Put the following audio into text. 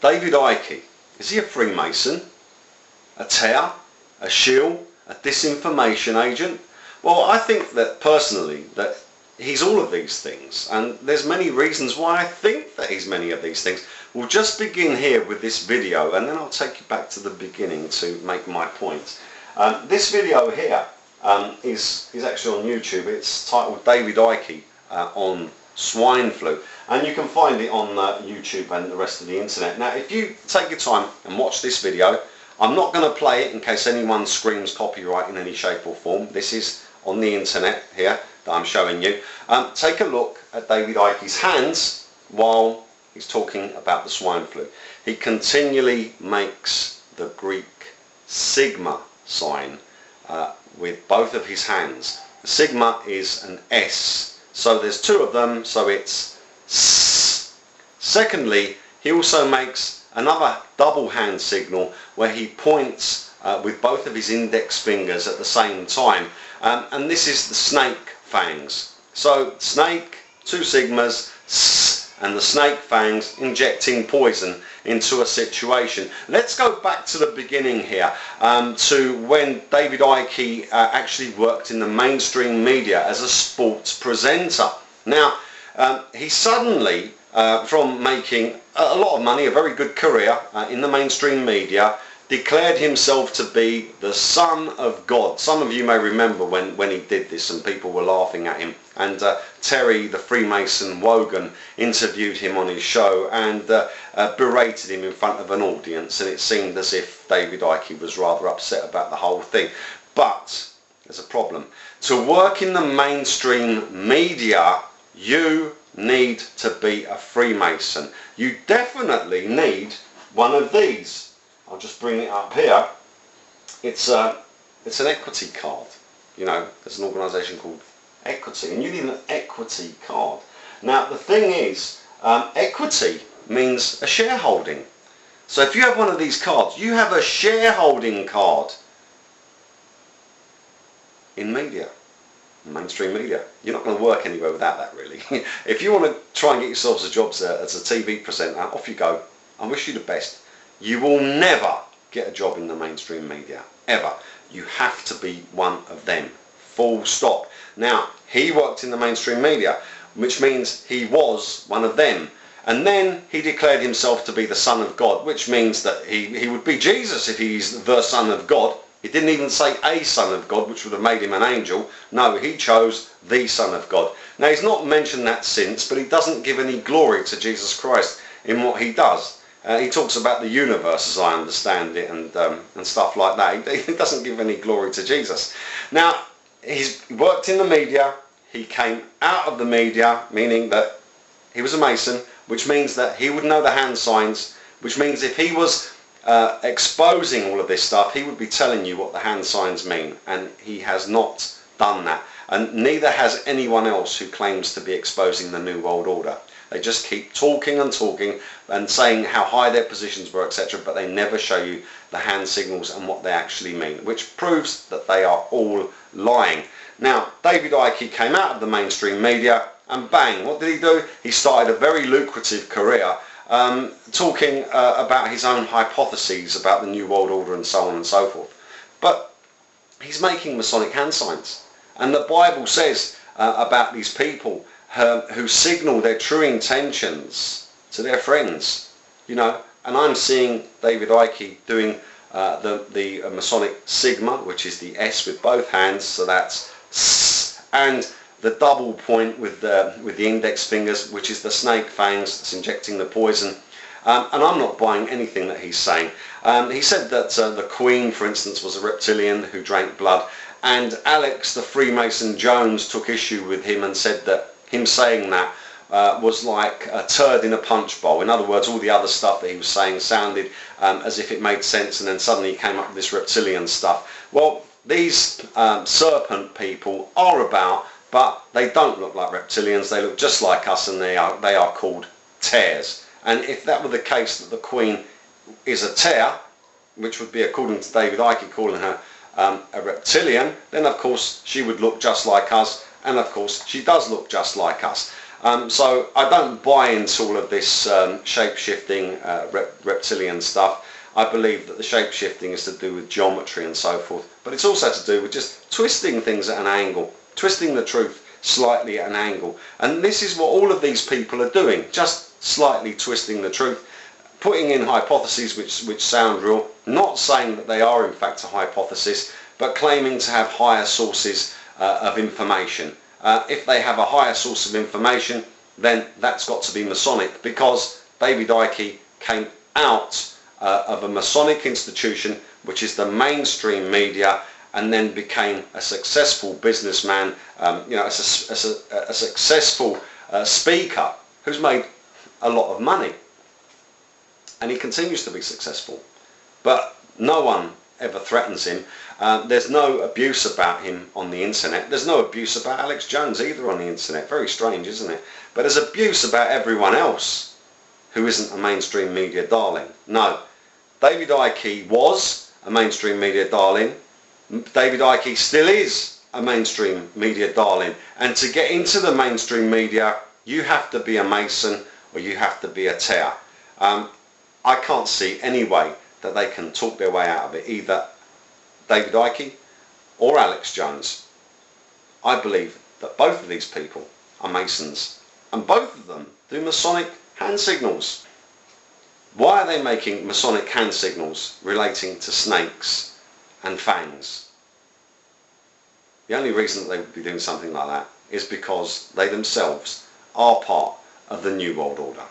David Icke, is he a Freemason, a tear, a shill, a disinformation agent? Well, I think that personally that he's all of these things, and there's many reasons why I think that he's many of these things. We'll just begin here with this video, and then I'll take you back to the beginning to make my point. This video here is actually on YouTube. It's titled David Icke on swine flu, and you can find it on YouTube and the rest of the internet. Now, if you take your time and watch this video, I'm not going to play it in case anyone screams copyright in any shape or form. This is on the internet here that I'm showing you. Take a look at David Icke's hands while he's talking about the swine flu. He continually makes the Greek sigma sign with both of his hands. Sigma is an S, so there's two of them, so it's S. Secondly, he also makes another double hand signal where he points with both of his index fingers at the same time, and this is the snake fangs. So snake, two sigmas, S, and the snake fangs injecting poison into a situation. Let's go back to the beginning here, to when David Icke actually worked in the mainstream media as a sports presenter. Now, he suddenly, from making a lot of money, a very good career in the mainstream media, declared himself to be the Son of God. Some of you may remember when he did this and people were laughing at him, and Terry the Freemason Wogan interviewed him on his show and berated him in front of an audience, and it seemed as if David Icke was rather upset about the whole thing. But there's a problem. To work in the mainstream media, you need to be a Freemason. You definitely need one of these. I'll just bring it up here. It's an equity card. You know, there's an organisation called Equity, and you need an equity card. Now, the thing is, equity means a shareholding. So if you have one of these cards, you have a shareholding card in media, mainstream media. You're not going to work anywhere without that, really. If you want to try and get yourselves a job as a TV presenter, off you go. I wish you the best. You will never get a job in the mainstream media, ever. You have to be one of them, full stop. Now, he worked in the mainstream media, which means he was one of them. And then he declared himself to be the Son of God, which means that he would be Jesus if he's the Son of God. He didn't even say a Son of God, which would have made him an angel. No, he chose the Son of God. Now, he's not mentioned that since, but he doesn't give any glory to Jesus Christ in what he does. He talks about the universe, as I understand it, and stuff like that. He doesn't give any glory to Jesus. Now, he's worked in the media. He came out of the media, meaning that he was a Mason, which means that he would know the hand signs, which means if he was exposing all of this stuff, he would be telling you what the hand signs mean, and he has not done that. And neither has anyone else who claims to be exposing the New World Order. They just keep talking and talking and saying how high their positions were, etc., but they never show you the hand signals and what they actually mean, which proves that they are all lying. Now, David Icke came out of the mainstream media, and bang, what did he do? He started a very lucrative career talking about his own hypotheses about the New World Order and so on and so forth. But he's making Masonic hand signs. And the Bible says about these people who signal their true intentions to their friends, you know, and I'm seeing David Icke doing the Masonic sigma, which is the S with both hands, so that's S, and the double point with the index fingers, which is the snake fangs that's injecting the poison. And I'm not buying anything that he's saying. He said that the Queen, for instance, was a reptilian who drank blood, and Alex the Freemason Jones took issue with him and said that him saying that was like a turd in a punch bowl. In other words, all the other stuff that he was saying sounded as if it made sense, and then suddenly he came up with this reptilian stuff. Well, these serpent people are about, but they don't look like reptilians. They look just like us, and they are called tears. And if that were the case, that the Queen is a tear, which would be, according to David Icke, calling her a reptilian, then of course she would look just like us, and of course she does look just like us. So I don't buy into all of this shape-shifting reptilian stuff. I believe that the shape-shifting is to do with geometry and so forth, but it's also to do with just twisting things at an angle, twisting the truth slightly at an angle. And this is what all of these people are doing, just slightly twisting the truth, putting in hypotheses which sound real, not saying that they are in fact a hypothesis, but claiming to have higher sources of information. If they have a higher source of information, then that's got to be Masonic, because David Icke came out of a Masonic institution, which is the mainstream media, and then became a successful businessman, a successful speaker who's made a lot of money. And he continues to be successful. But no one ever threatens him. There's no abuse about him on the internet. There's no abuse about Alex Jones either on the internet. Very strange, isn't it? But there's abuse about everyone else who isn't a mainstream media darling. No, David Icke was a mainstream media darling. David Icke still is a mainstream media darling. And to get into the mainstream media, you have to be a Mason or you have to be a tear. I can't see any way that they can talk their way out of it, either David Icke or Alex Jones. I believe that both of these people are Masons, and both of them do Masonic hand signals. Why are they making Masonic hand signals relating to snakes and fangs? The only reason that they would be doing something like that is because they themselves are part of the New World Order.